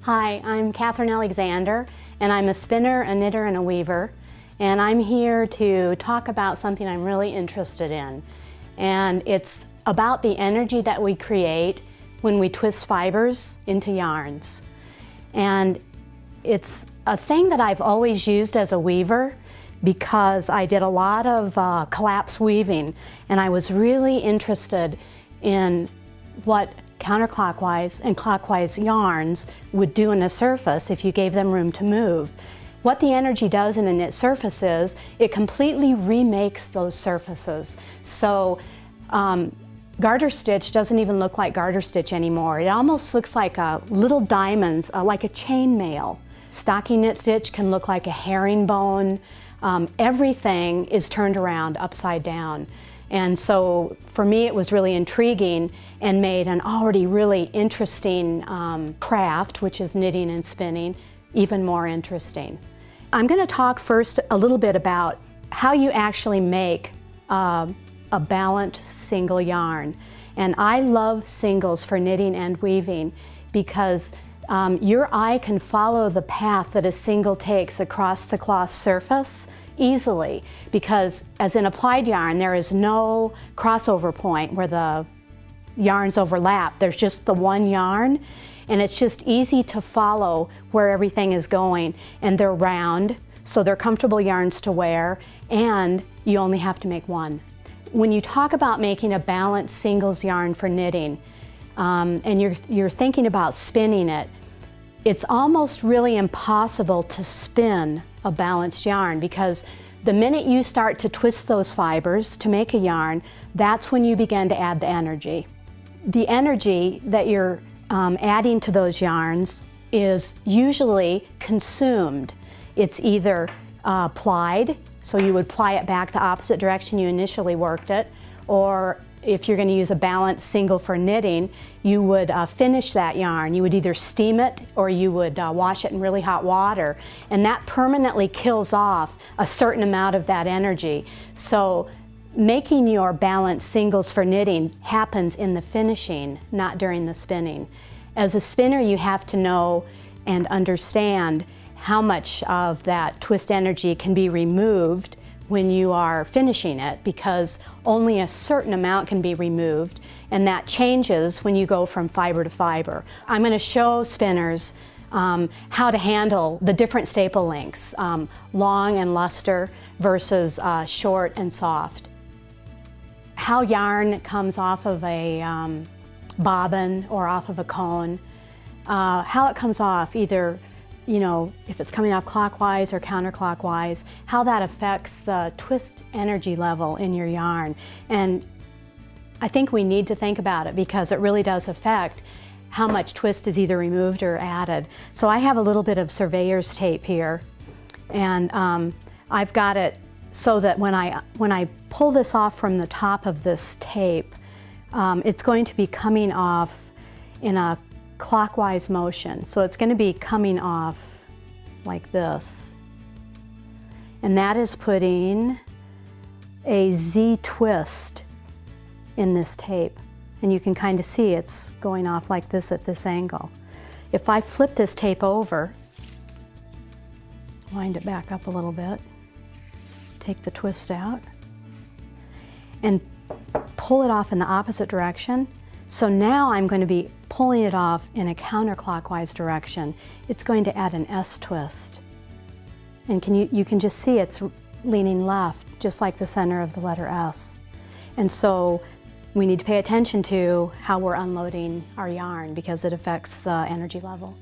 Hi, I'm Kathryn Alexander, and I'm a spinner, a knitter, and a weaver. And I'm here to talk about something I'm really interested in. And it's about the energy that we create when we twist fibers into yarns. And it's a thing that I've always used as a weaver because I did a lot of collapse weaving, and I was really interested in what counterclockwise and clockwise yarns would do in a surface if you gave them room to move. What the energy does in a knit surface is it completely remakes those surfaces. So garter stitch doesn't even look like garter stitch anymore. It almost looks like little diamonds, like a chain mail. Stocking knit stitch can look like a herringbone. Everything is turned around upside down. And so for me it was really intriguing and made an already really interesting craft, which is knitting and spinning, even more interesting. I'm going to talk first a little bit about how you actually make a balanced single yarn. And I love singles for knitting and weaving because your eye can follow the path that a single takes across the cloth surface easily, because as in applied yarn there is no crossover point where the yarns overlap. There's just the one yarn, and it's just easy to follow where everything is going. And they're round, so they're comfortable yarns to wear, and you only have to make one. When you talk about making a balanced singles yarn for knitting, and you're thinking about spinning it, it's almost really impossible to spin a balanced yarn, because the minute you start to twist those fibers to make a yarn, that's when you begin to add the energy. The energy that you're adding to those yarns is usually consumed. It's either plied, so you would ply it back the opposite direction you initially worked it, or if you're going to use a balanced single for knitting, you would finish that yarn. You would either steam it or you would wash it in really hot water, and that permanently kills off a certain amount of that energy. So making your balanced singles for knitting happens in the finishing, not during the spinning. As a spinner, you have to know and understand how much of that twist energy can be removed when you are finishing it, because only a certain amount can be removed, and that changes when you go from fiber to fiber. I'm going to show spinners how to handle the different staple lengths, long and luster versus short and soft. How yarn comes off of a bobbin or off of a cone, how it comes off, either if it's coming off clockwise or counterclockwise, how that affects the twist energy level in your yarn. And I think we need to think about it because it really does affect how much twist is either removed or added. So I have a little bit of surveyor's tape here, and I've got it so that when I pull this off from the top of this tape, it's going to be coming off in a clockwise motion. So it's going to be coming off like this. And that is putting a Z twist in this tape. And you can kind of see it's going off like this at this angle. If I flip this tape over, wind it back up a little bit, take the twist out, and pull it off in the opposite direction. So now I'm going to be pulling it off in a counterclockwise direction. It's going to add an S twist. And you can just see it's leaning left, just like the center of the letter S. And so we need to pay attention to how we're unloading our yarn because it affects the energy level.